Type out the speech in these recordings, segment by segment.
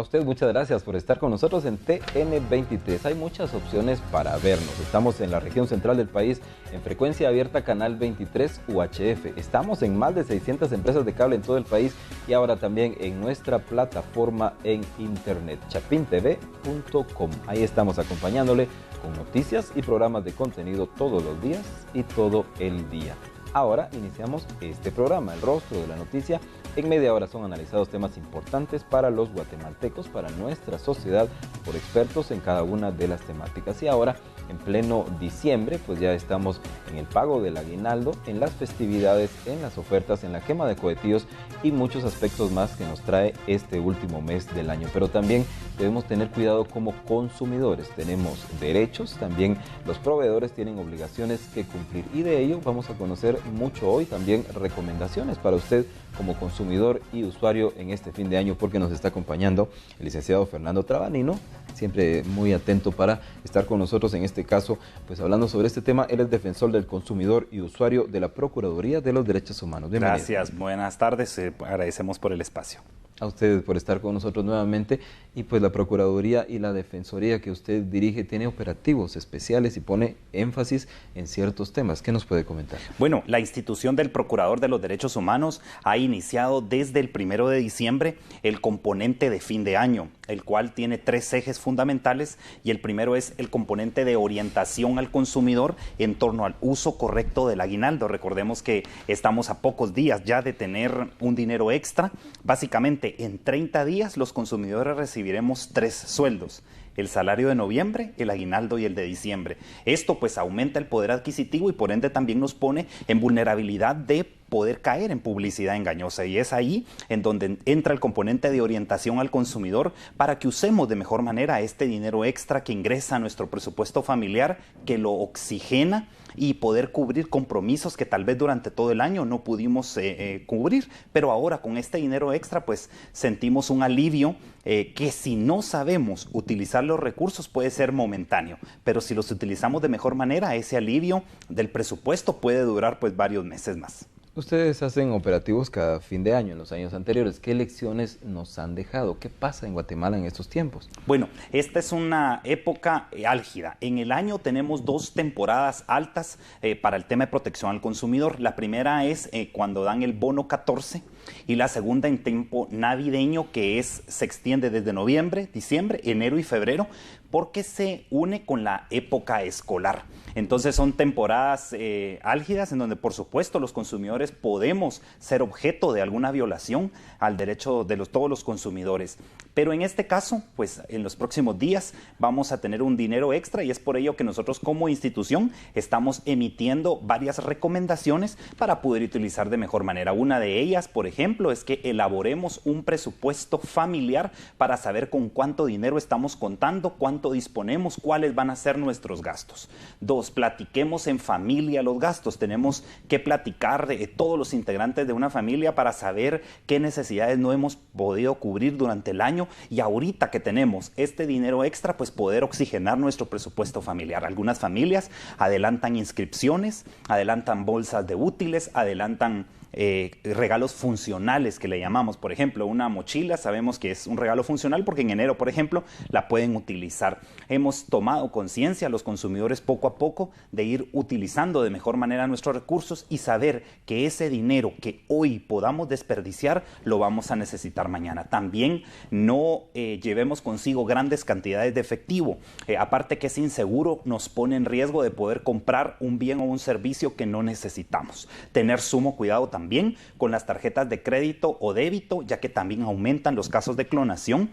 usted muchas gracias por estar con nosotros en TN23. Hay muchas opciones para vernos. Estamos en la región central del país en frecuencia abierta canal 23 UHF. Estamos en más de 600 empresas de cable en todo el país y ahora también en nuestra plataforma en internet, chapintv.com. Ahí estamos acompañándole con noticias y programas de contenido todos los días y todo el día. Ahora iniciamos este programa, El Rostro de la Noticia. En media hora son analizados temas importantes para los guatemaltecos, para nuestra sociedad, por expertos en cada una de las temáticas. Y ahora, en pleno diciembre, pues ya estamos en el pago del aguinaldo, en las festividades, en las ofertas, en la quema de cohetíos y muchos aspectos más que nos trae este último mes del año. Pero también debemos tener cuidado como consumidores. Tenemos derechos, también los proveedores tienen obligaciones que cumplir. Y de ello vamos a conocer mucho hoy, también recomendaciones para usted como consumidor y usuario en este fin de año, porque nos está acompañando el licenciado Fernando Trabanino, siempre muy atento para estar con nosotros en este caso, pues hablando sobre este tema. Él es defensor del consumidor y usuario de la Procuraduría de los Derechos Humanos. Bienvenido. Gracias, buenas tardes, agradecemos por el espacio. A ustedes por estar con nosotros nuevamente. Y pues la Procuraduría y la Defensoría que usted dirige tiene operativos especiales y pone énfasis en ciertos temas. ¿Qué nos puede comentar? Bueno, la institución del Procurador de los Derechos Humanos ha iniciado desde el 1 de diciembre el componente de fin de año, el cual tiene 3 ejes fundamentales, y el primero es el componente de orientación al consumidor en torno al uso correcto del aguinaldo. Recordemos que estamos a pocos días ya de tener un dinero extra. Básicamente, en 30 días los consumidores recibiremos 3 sueldos: el salario de noviembre, el aguinaldo y el de diciembre. Esto pues aumenta el poder adquisitivo y por ende también nos pone en vulnerabilidad de poder caer en publicidad engañosa, y es ahí en donde entra el componente de orientación al consumidor para que usemos de mejor manera este dinero extra que ingresa a nuestro presupuesto familiar, que lo oxigena, y poder cubrir compromisos que tal vez durante todo el año no pudimos cubrir, pero ahora con este dinero extra pues sentimos un alivio que, si no sabemos utilizar los recursos, puede ser momentáneo, pero si los utilizamos de mejor manera, ese alivio del presupuesto puede durar pues varios meses más. Ustedes hacen operativos cada fin de año. En los años anteriores, ¿qué lecciones nos han dejado? ¿Qué pasa en Guatemala en estos tiempos? Bueno, esta es una época álgida. En el año tenemos 2 temporadas altas para el tema de protección al consumidor. La primera es cuando dan el bono 14, y la segunda en tiempo navideño, que se extiende desde noviembre, diciembre, enero y febrero, porque se une con la época escolar. Entonces son temporadas álgidas en donde, por supuesto, los consumidores podemos ser objeto de alguna violación al derecho de todos los consumidores. Pero en este caso, pues en los próximos días vamos a tener un dinero extra, y es por ello que nosotros como institución estamos emitiendo varias recomendaciones para poder utilizar de mejor manera. Una de ellas, por ejemplo, es que elaboremos un presupuesto familiar para saber con cuánto dinero estamos contando, cuánto disponemos, cuáles van a ser nuestros gastos. 2, platiquemos en familia los gastos. Tenemos que platicar de todos los integrantes de una familia para saber qué necesidades no hemos podido cubrir durante el año, y ahorita que tenemos este dinero extra, pues poder oxigenar nuestro presupuesto familiar. Algunas familias adelantan inscripciones, adelantan bolsas de útiles, adelantan regalos funcionales que le llamamos. Por ejemplo, una mochila, sabemos que es un regalo funcional porque en enero, por ejemplo, la pueden utilizar. Hemos tomado conciencia, los consumidores, poco a poco, de ir utilizando de mejor manera nuestros recursos y saber que ese dinero que hoy podamos desperdiciar lo vamos a necesitar mañana. También no llevemos consigo grandes cantidades de efectivo. Aparte que es inseguro, nos pone en riesgo de poder comprar un bien o un servicio que no necesitamos. Tener sumo cuidado también con las tarjetas de crédito o débito, ya que también aumentan los casos de clonación.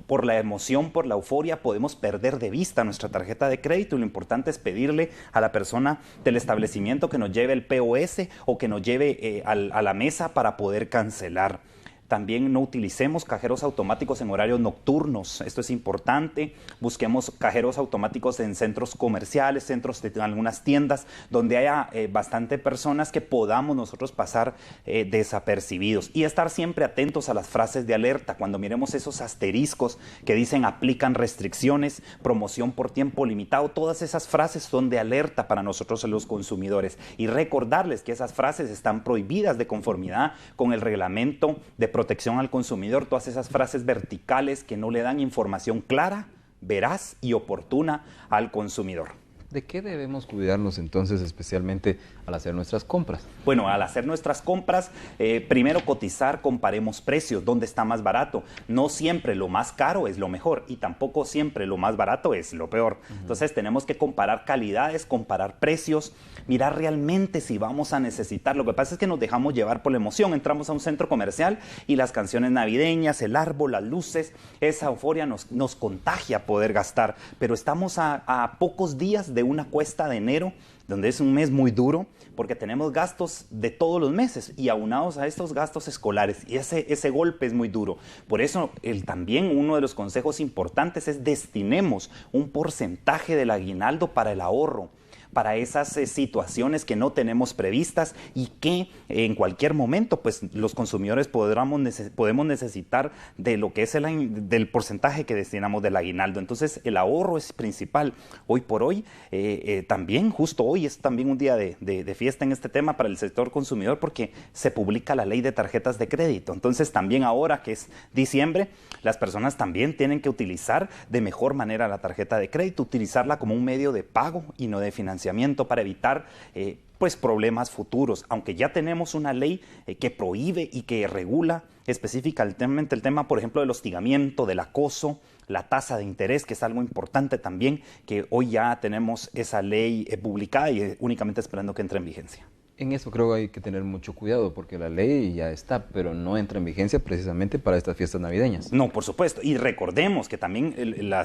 Por la emoción, por la euforia, podemos perder de vista nuestra tarjeta de crédito, y lo importante es pedirle a la persona del establecimiento que nos lleve el POS o que nos lleve a la mesa para poder cancelar. También no utilicemos cajeros automáticos en horarios nocturnos. Esto es importante. Busquemos cajeros automáticos en centros comerciales, centros de algunas tiendas, donde haya bastante personas que podamos nosotros pasar desapercibidos. Y estar siempre atentos a las frases de alerta. Cuando miremos esos asteriscos que dicen aplican restricciones, promoción por tiempo limitado, todas esas frases son de alerta para nosotros los consumidores. Y recordarles que esas frases están prohibidas de conformidad con el reglamento de protección al consumidor, todas esas frases verticales que no le dan información clara, veraz y oportuna al consumidor. ¿De qué debemos cuidarnos entonces, especialmente al hacer nuestras compras? Bueno, al hacer nuestras compras, primero cotizar, comparemos precios, dónde está más barato. No siempre lo más caro es lo mejor y tampoco siempre lo más barato es lo peor. Entonces tenemos que comparar calidades, comparar precios, mirar realmente si vamos a necesitar. Lo que pasa es que nos dejamos llevar por la emoción. Entramos a un centro comercial y las canciones navideñas, el árbol, las luces, esa euforia nos contagia poder gastar. Pero estamos a pocos días de una cuesta de enero, donde es un mes muy duro, porque tenemos gastos de todos los meses y aunados a estos gastos escolares, y ese golpe es muy duro. Por eso también uno de los consejos importantes es destinemos un porcentaje del aguinaldo para el ahorro, para esas situaciones que no tenemos previstas y que en cualquier momento pues los consumidores podemos necesitar de lo que es del porcentaje que destinamos del aguinaldo. Entonces el ahorro es principal. Hoy por hoy, también justo hoy es también un día de fiesta en este tema para el sector consumidor, porque se publica la ley de tarjetas de crédito. Entonces también ahora que es diciembre, las personas también tienen que utilizar de mejor manera la tarjeta de crédito, utilizarla como un medio de pago y no de financiamiento, para evitar pues problemas futuros. Aunque ya tenemos una ley que prohíbe y que regula específicamente el tema, por ejemplo, del hostigamiento, del acoso, la tasa de interés, que es algo importante también, que hoy ya tenemos esa ley publicada y únicamente esperando que entre en vigencia. En eso creo que hay que tener mucho cuidado, porque la ley ya está, pero no entra en vigencia precisamente para estas fiestas navideñas. No, por supuesto. Y recordemos que también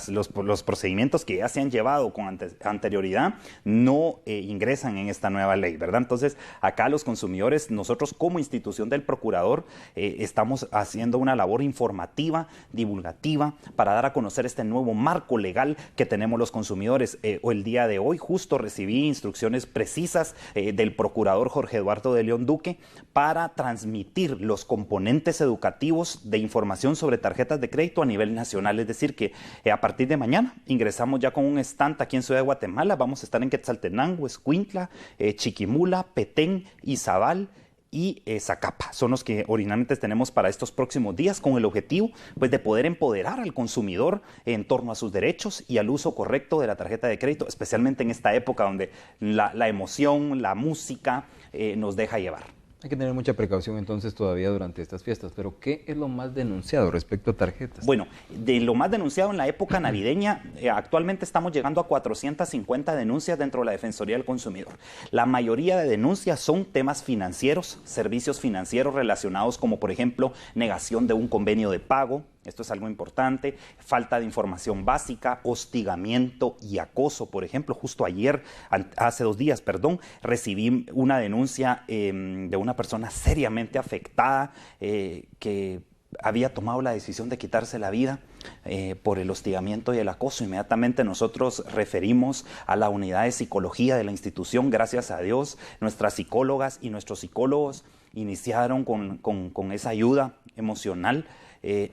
los procedimientos que ya se han llevado con anterioridad no ingresan en esta nueva ley, ¿verdad? Entonces, acá los consumidores, nosotros como institución del procurador, estamos haciendo una labor informativa, divulgativa, para dar a conocer este nuevo marco legal que tenemos los consumidores. El día de hoy justo recibí instrucciones precisas del procurador Jorge Eduardo de León Duque para transmitir los componentes educativos de información sobre tarjetas de crédito a nivel nacional. Es decir, que a partir de mañana ingresamos ya con un stand aquí en Ciudad de Guatemala. Vamos a estar en Quetzaltenango, Escuintla, Chiquimula, Petén, Izabal y Zacapa. Son los que originalmente tenemos para estos próximos días, con el objetivo pues, de poder empoderar al consumidor en torno a sus derechos y al uso correcto de la tarjeta de crédito, especialmente en esta época donde la emoción, la música nos deja llevar. Hay que tener mucha precaución entonces todavía durante estas fiestas, pero ¿qué es lo más denunciado respecto a tarjetas? Bueno, de lo más denunciado en la época navideña, actualmente estamos llegando a 450 denuncias dentro de la Defensoría del Consumidor. La mayoría de denuncias son temas financieros, servicios financieros relacionados como por ejemplo negación de un convenio de pago. Esto es algo importante, falta de información básica, hostigamiento y acoso. Por ejemplo, justo hace 2 días, recibí una denuncia de una persona seriamente afectada que había tomado la decisión de quitarse la vida por el hostigamiento y el acoso. Inmediatamente nosotros referimos a la unidad de psicología de la institución. Gracias a Dios, nuestras psicólogas y nuestros psicólogos iniciaron con esa ayuda emocional.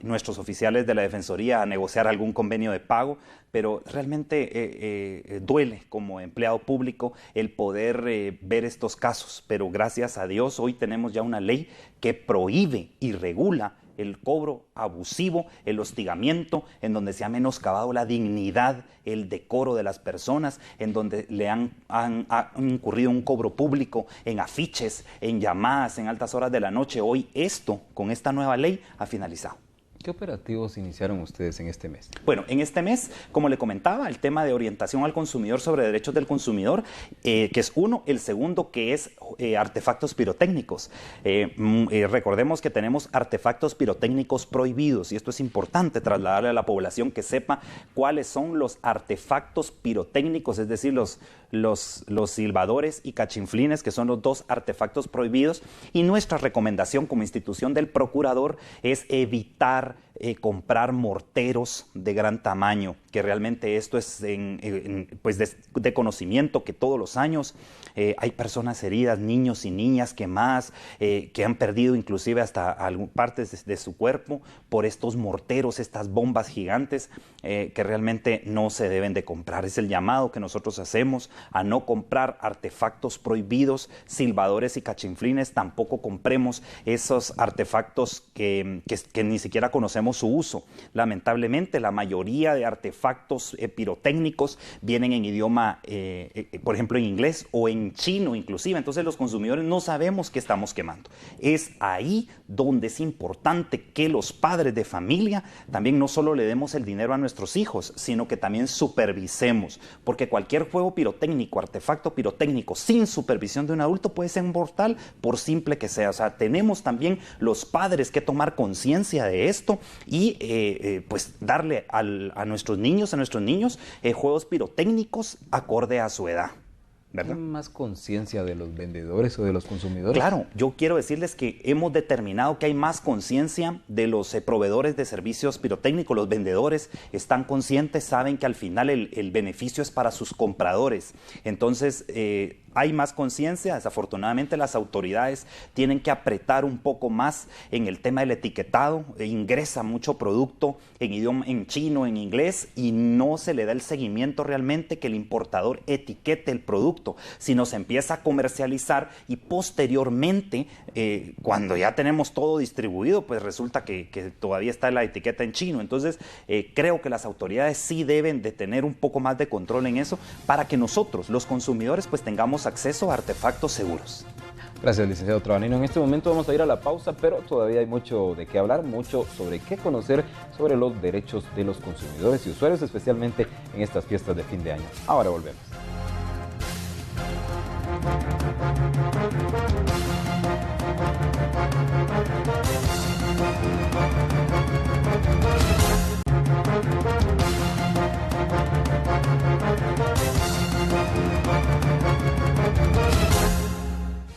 Nuestros oficiales de la Defensoría a negociar algún convenio de pago, pero realmente duele como empleado público el poder ver estos casos, pero gracias a Dios hoy tenemos ya una ley que prohíbe y regula el cobro abusivo, el hostigamiento, en donde se ha menoscabado la dignidad, el decoro de las personas, en donde le han incurrido un cobro público en afiches, en llamadas, en altas horas de la noche. Hoy esto, con esta nueva ley, ha finalizado. ¿Qué operativos iniciaron ustedes en este mes? Bueno, en este mes, como le comentaba, el tema de orientación al consumidor sobre derechos del consumidor, que es uno. El segundo, que es artefactos pirotécnicos. Recordemos que tenemos artefactos pirotécnicos prohibidos y esto es importante trasladarle a la población que sepa cuáles son los artefactos pirotécnicos, es decir, los silbadores y cachinflines, que son los 2 artefactos prohibidos. Y nuestra recomendación como institución del procurador es evitar comprar morteros de gran tamaño, que realmente esto es pues de conocimiento, que todos los años hay personas heridas, niños y niñas quemadas, que han perdido inclusive hasta partes de su cuerpo por estos morteros, estas bombas gigantes, que realmente no se deben de comprar. Es el llamado que nosotros hacemos a no comprar artefactos prohibidos, silbadores y cachinflines. Tampoco compremos esos artefactos que ni siquiera conocemos su uso. Lamentablemente, la mayoría de artefactos pirotécnicos vienen en idioma, por ejemplo, en inglés o en chino inclusive. Entonces los consumidores no sabemos qué estamos quemando. Es ahí donde es importante que los padres de familia también no solo le demos el dinero a nuestros hijos, sino que también supervisemos, porque cualquier juego pirotécnico, artefacto pirotécnico sin supervisión de un adulto puede ser mortal, por simple que sea. O sea, tenemos también los padres que tomar conciencia de esto y pues darle a nuestros niños, juegos pirotécnicos acorde a su edad, ¿verdad? ¿Hay más conciencia de los vendedores o de los consumidores? Claro, yo quiero decirles que hemos determinado que hay más conciencia de los proveedores de servicios pirotécnicos. Los vendedores están conscientes, saben que al final el beneficio es para sus compradores. Entonces, hay más conciencia. Desafortunadamente las autoridades tienen que apretar un poco más en el tema del etiquetado. Ingresa mucho producto en chino, en inglés, y no se le da el seguimiento realmente que el importador etiquete el producto, sino se empieza a comercializar y posteriormente, cuando ya tenemos todo distribuido, pues resulta que todavía está la etiqueta en chino. Entonces, creo que las autoridades sí deben de tener un poco más de control en eso para que nosotros, los consumidores, pues tengamos acceso a artefactos seguros. Gracias, licenciado Trabanino. En este momento vamos a ir a la pausa, pero todavía hay mucho de qué hablar, mucho sobre qué conocer sobre los derechos de los consumidores y usuarios, especialmente en estas fiestas de fin de año. Ahora volvemos.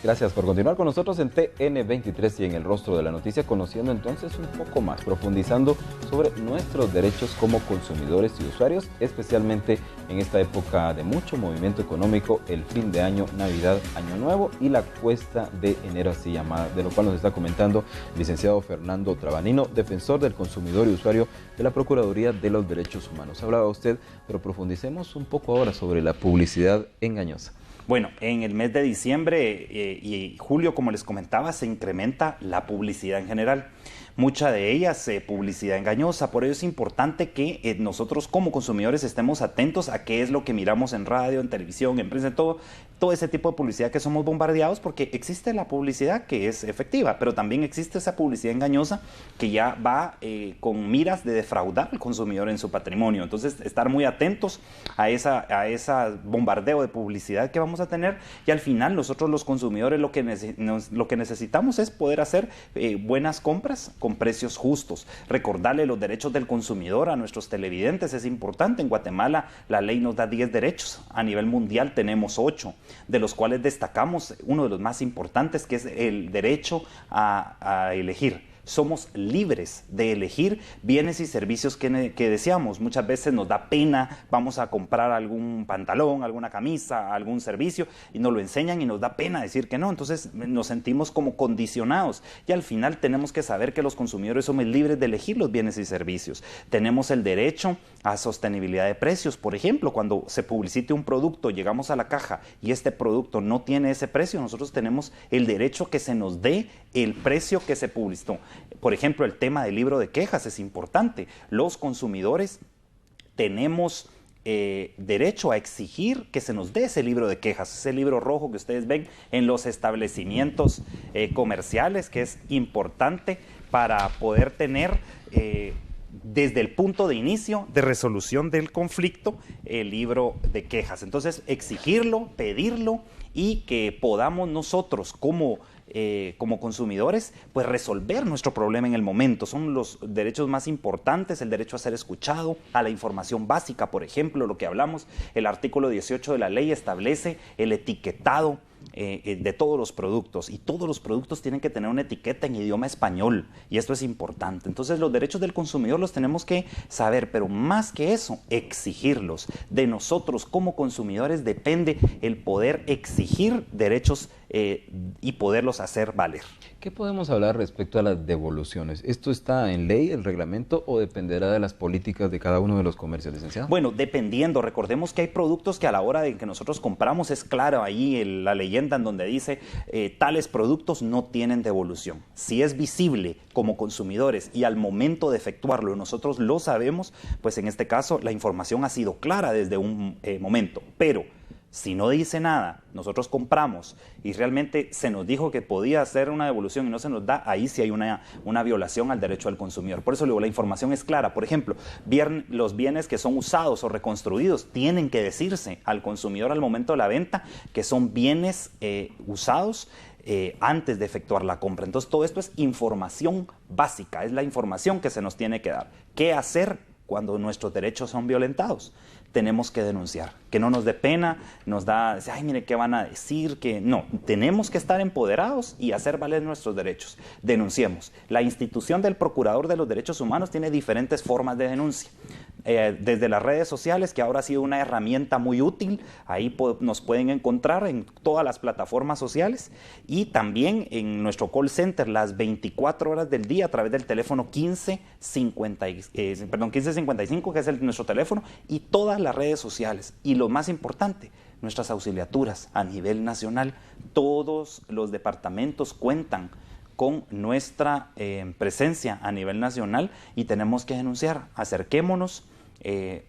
Gracias por continuar con nosotros en TN23 y en el rostro de la noticia, conociendo entonces un poco más, profundizando sobre nuestros derechos como consumidores y usuarios, especialmente en esta época de mucho movimiento económico, el fin de año, Navidad, Año Nuevo y la cuesta de enero así llamada, de lo cual nos está comentando el licenciado Fernando Trabanino, defensor del consumidor y usuario de la Procuraduría de los Derechos Humanos. Hablaba usted, pero profundicemos un poco ahora sobre la publicidad engañosa. Bueno, en el mes de diciembre y julio, como les comentaba, se incrementa la publicidad en general. Mucha de ellas publicidad engañosa. Por ello es importante que nosotros como consumidores estemos atentos a qué es lo que miramos en radio, en televisión, en prensa, en todo ese tipo de publicidad que somos bombardeados, porque existe la publicidad que es efectiva, pero también existe esa publicidad engañosa que ya va con miras de defraudar al consumidor en su patrimonio. Entonces, estar muy atentos a esa bombardeo de publicidad que vamos a tener, y al final nosotros los consumidores lo que necesitamos es poder hacer buenas compras con precios justos. Recordarle los derechos del consumidor a nuestros televidentes es importante. En Guatemala la ley nos da 10 derechos, a nivel mundial tenemos 8, de los cuales destacamos uno de los más importantes, que es el derecho a elegir. Somos libres de elegir bienes y servicios que deseamos. Muchas veces nos da pena, vamos a comprar algún pantalón, alguna camisa, algún servicio, y nos lo enseñan y nos da pena decir que no. Entonces nos sentimos como condicionados, y al final tenemos que saber que los consumidores somos libres de elegir los bienes y servicios. Tenemos el derecho a sostenibilidad de precios. Por ejemplo, cuando se publicite un producto, llegamos a la caja y este producto no tiene ese precio, nosotros tenemos el derecho que se nos dé el precio que se publicitó. Por ejemplo, el tema del libro de quejas es importante. Los consumidores tenemos derecho a exigir que se nos dé ese libro de quejas, ese libro rojo que ustedes ven en los establecimientos comerciales, que es importante para poder tener desde el punto de inicio de resolución del conflicto el libro de quejas. Entonces, exigirlo, pedirlo, y que podamos nosotros como consumidores, pues resolver nuestro problema en el momento. Son los derechos más importantes: el derecho a ser escuchado, a la información básica. Por ejemplo, lo que hablamos, el artículo 18 de la ley establece el etiquetado de todos los productos, y todos los productos tienen que tener una etiqueta en idioma español, y esto es importante. Entonces los derechos del consumidor los tenemos que saber, pero más que eso, exigirlos. De nosotros como consumidores depende el poder exigir derechos y poderlos hacer valer. ¿Qué podemos hablar respecto a las devoluciones? ¿Esto está en ley, el reglamento, o dependerá de las políticas de cada uno de los comercios, licenciado? Bueno, dependiendo. Recordemos que hay productos que a la hora de que nosotros compramos es claro ahí la leyenda en donde dice tales productos no tienen devolución. Si es visible como consumidores y al momento de efectuarlo nosotros lo sabemos, pues en este caso la información ha sido clara desde un momento. Pero si no dice nada, nosotros compramos y realmente se nos dijo que podía hacer una devolución y no se nos da, ahí sí hay una violación al derecho del consumidor. Por eso digo, la información es clara. Por ejemplo, los bienes que son usados o reconstruidos tienen que decirse al consumidor al momento de la venta que son bienes usados antes de efectuar la compra. Entonces todo esto es información básica, es la información que se nos tiene que dar. ¿Qué hacer cuando nuestros derechos son violentados? Tenemos que denunciar, que no nos dé pena, nos da, ay, mire, ¿qué van a decir? Que no, tenemos que estar empoderados y hacer valer nuestros derechos. Denunciemos. La institución del Procurador de los Derechos Humanos tiene diferentes formas de denuncia. Desde las redes sociales, que ahora ha sido una herramienta muy útil, ahí nos pueden encontrar en todas las plataformas sociales, y también en nuestro call center las 24 horas del día a través del teléfono 1555, que es nuestro teléfono, y todas las redes sociales. Y lo más importante, nuestras auxiliaturas a nivel nacional. Todos los departamentos cuentan con nuestra presencia a nivel nacional y tenemos que denunciar. Acerquémonos.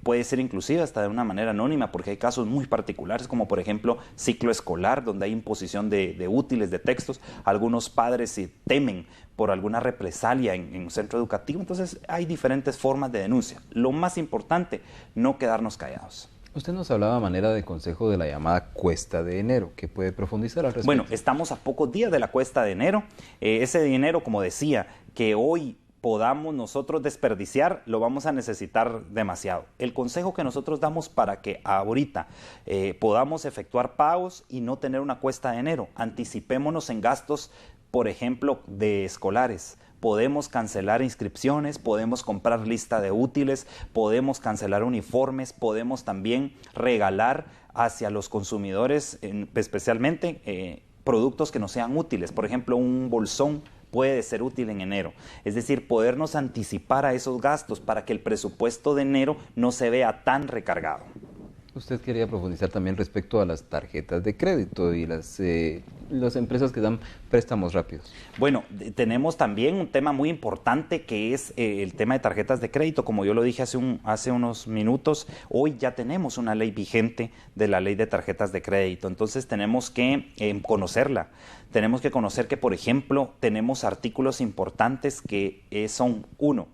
Puede ser inclusive hasta de una manera anónima, porque hay casos muy particulares, como por ejemplo ciclo escolar, donde hay imposición de útiles, de textos. Algunos padres temen por alguna represalia en un centro educativo. Entonces hay diferentes formas de denuncia. Lo más importante, no quedarnos callados. Usted nos hablaba a manera de consejo de la llamada Cuesta de Enero. ¿Qué puede profundizar al respecto? Bueno, estamos a pocos días de la Cuesta de Enero. Ese dinero, como decía, que hoy podamos nosotros desperdiciar, lo vamos a necesitar demasiado. El consejo que nosotros damos para que ahorita podamos efectuar pagos y no tener una cuesta de enero, anticipémonos en gastos, por ejemplo, de escolares. Podemos cancelar inscripciones, podemos comprar lista de útiles, podemos cancelar uniformes, podemos también regalar hacia los consumidores, especialmente productos que no sean útiles. Por ejemplo, un bolsón puede ser útil en enero. Es decir, podernos anticipar a esos gastos para que el presupuesto de enero no se vea tan recargado. Usted quería profundizar también respecto a las tarjetas de crédito y las empresas que dan préstamos rápidos. Bueno, tenemos también un tema muy importante que es el tema de tarjetas de crédito. Como yo lo dije hace unos minutos, hoy ya tenemos una ley vigente de la ley de tarjetas de crédito. Entonces tenemos que conocerla. Tenemos que conocer que, por ejemplo, tenemos artículos importantes que son, uno,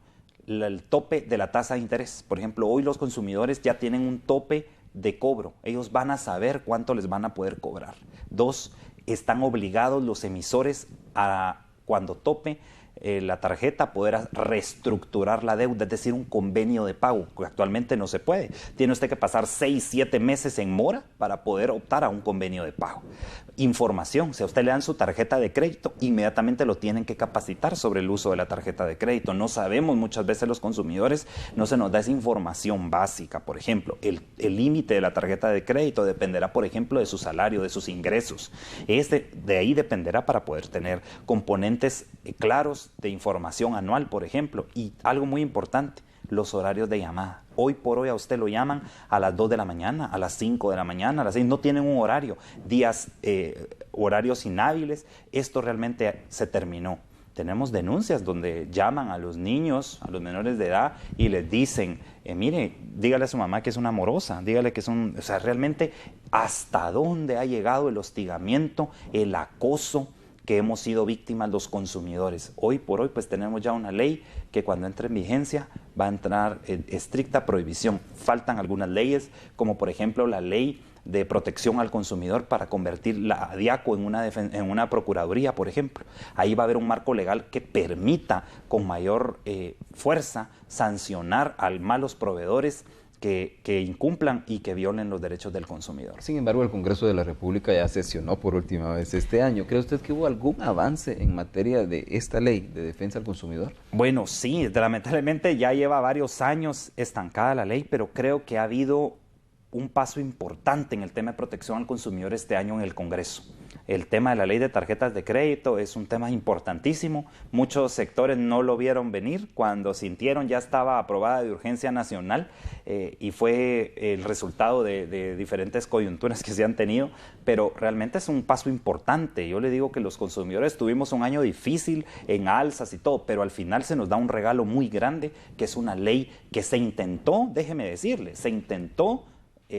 el tope de la tasa de interés. Por ejemplo, hoy los consumidores ya tienen un tope de cobro. Ellos van a saber cuánto les van a poder cobrar. Dos, están obligados los emisores a, cuando tope la tarjeta, poder reestructurar la deuda, es decir, un convenio de pago, que actualmente no se puede. Tiene usted que pasar 6, 7 meses en mora para poder optar a un convenio de pago. Información, si a usted le dan su tarjeta de crédito, inmediatamente lo tienen que capacitar sobre el uso de la tarjeta de crédito. No sabemos, muchas veces los consumidores, no se nos da esa información básica. Por ejemplo, el límite de la tarjeta de crédito dependerá, por ejemplo, de su salario, de sus ingresos. De ahí dependerá para poder tener componentes claros de información anual, por ejemplo. Y algo muy importante, los horarios de llamada. Hoy por hoy a usted lo llaman a las 2 de la mañana, a las 5 de la mañana, a las 6. No tienen un horario. Horarios inhábiles. Esto realmente se terminó. Tenemos denuncias donde llaman a los niños, a los menores de edad, y les dicen, mire, dígale a su mamá que es una morosa, dígale que es un... O sea, realmente, ¿hasta dónde ha llegado el hostigamiento, el acoso que hemos sido víctimas los consumidores? Hoy por hoy pues tenemos ya una ley que cuando entre en vigencia va a entrar en estricta prohibición. Faltan algunas leyes, como por ejemplo la ley de protección al consumidor para convertir la ADIACO en una procuraduría, por ejemplo. Ahí va a haber un marco legal que permita con mayor fuerza sancionar a malos proveedores que incumplan y que violen los derechos del consumidor. Sin embargo, el Congreso de la República ya sesionó por última vez este año. ¿Cree usted que hubo algún avance en materia de esta ley de defensa al consumidor? Bueno, sí, lamentablemente ya lleva varios años estancada la ley, pero creo que ha habido un paso importante en el tema de protección al consumidor este año en el Congreso. El tema de la ley de tarjetas de crédito es un tema importantísimo. Muchos sectores no lo vieron venir. Cuando sintieron ya estaba aprobada de urgencia nacional y fue el resultado de diferentes coyunturas que se han tenido, pero realmente es un paso importante. Yo le digo que los consumidores tuvimos un año difícil en alzas y todo, pero al final se nos da un regalo muy grande, que es una ley que se intentó, déjeme decirle, se intentó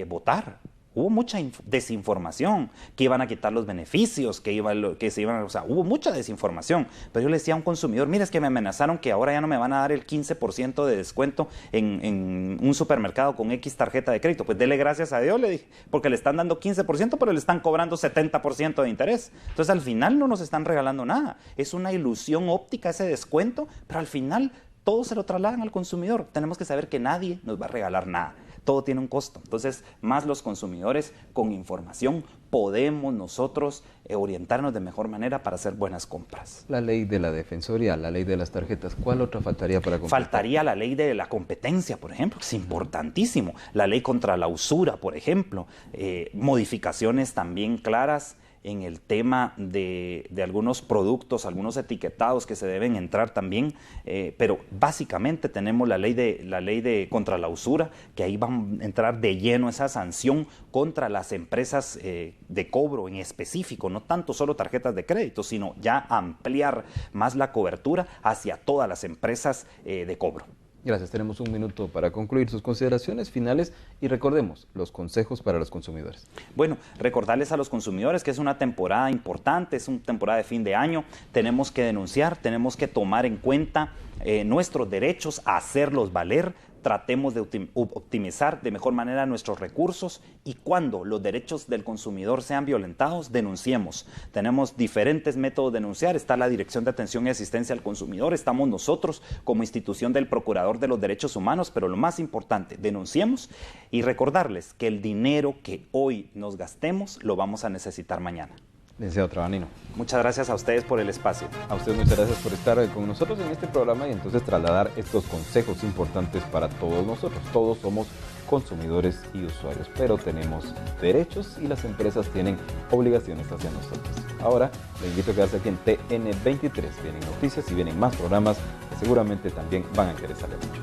votar. Hubo mucha desinformación, que iban a quitar los beneficios, o sea, hubo mucha desinformación. Pero yo le decía a un consumidor, mira, es que me amenazaron que ahora ya no me van a dar el 15% de descuento en un supermercado con X tarjeta de crédito. Pues dele gracias a Dios, le dije, porque le están dando 15%, pero le están cobrando 70% de interés. Entonces al final no nos están regalando nada. Es una ilusión óptica ese descuento, pero al final todo se lo trasladan al consumidor. Tenemos que saber que nadie nos va a regalar nada. Todo tiene un costo. Entonces, más los consumidores con información podemos nosotros orientarnos de mejor manera para hacer buenas compras. La ley de la defensoría, la ley de las tarjetas, ¿cuál otra faltaría para completar? Faltaría la ley de la competencia, por ejemplo, que es importantísimo. La ley contra la usura, por ejemplo. Modificaciones también claras en el tema de algunos productos, algunos etiquetados que se deben entrar también, pero básicamente tenemos la ley de contra la usura, que ahí va a entrar de lleno esa sanción contra las empresas de cobro en específico, no tanto solo tarjetas de crédito, sino ya ampliar más la cobertura hacia todas las empresas de cobro. Gracias, tenemos un minuto para concluir sus consideraciones finales y recordemos los consejos para los consumidores. Bueno, recordarles a los consumidores que es una temporada importante, es una temporada de fin de año, tenemos que denunciar, tenemos que tomar en cuenta nuestros derechos, hacerlos valer. Tratemos de optimizar de mejor manera nuestros recursos y cuando los derechos del consumidor sean violentados, denunciemos. Tenemos diferentes métodos de denunciar. Está la Dirección de Atención y Asistencia al Consumidor, estamos nosotros como institución del Procurador de los Derechos Humanos, pero lo más importante, denunciemos y recordarles que el dinero que hoy nos gastemos lo vamos a necesitar mañana. Licenciado Trabanino. Muchas gracias a ustedes por el espacio. A ustedes muchas gracias por estar con nosotros en este programa y entonces trasladar estos consejos importantes para todos nosotros. Todos somos consumidores y usuarios, pero tenemos derechos y las empresas tienen obligaciones hacia nosotros. Ahora, le invito a quedarse aquí en TN23. Vienen noticias y vienen más programas que seguramente también van a interesarle mucho.